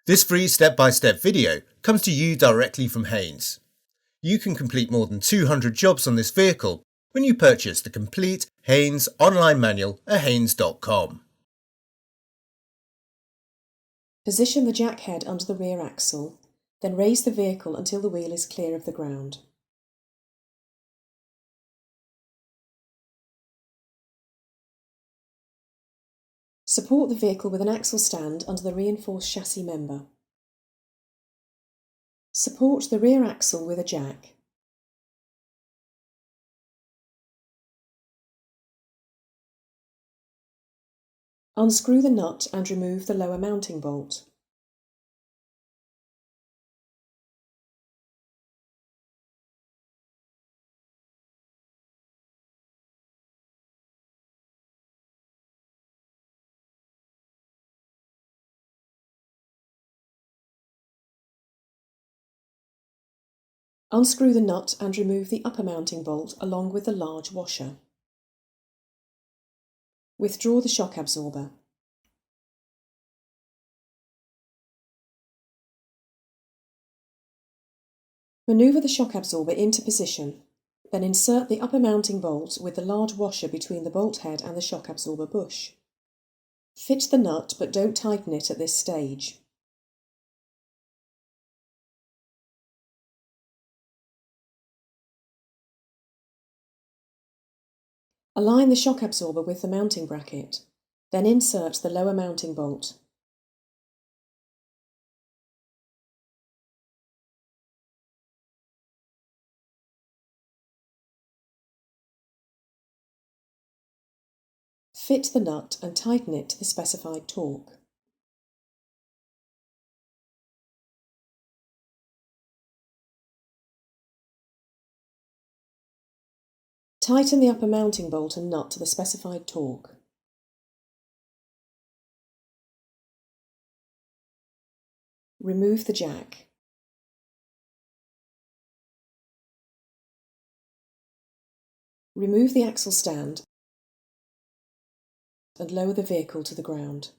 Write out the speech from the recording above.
This free step-by-step video comes to you directly from Haynes. You can complete more than 200 jobs on this vehicle when you purchase the complete Haynes online manual at haynes.com. Position the jack head under the rear axle, then raise the vehicle until the wheel is clear of the ground. Support the vehicle with an axle stand under the reinforced chassis member. Support the rear axle with a jack. Unscrew the nut and remove the lower mounting bolt. Unscrew the nut and remove the upper mounting bolt along with the large washer. Withdraw the shock absorber. Manoeuvre the shock absorber into position, then insert the upper mounting bolt with the large washer between the bolt head and the shock absorber bush. Fit the nut but don't tighten it at this stage. Align the shock absorber with the mounting bracket, then insert the lower mounting bolt. Fit the nut and tighten it to the specified torque. Tighten the upper mounting bolt and nut to the specified torque. Remove the jack. Remove the axle stand and lower the vehicle to the ground.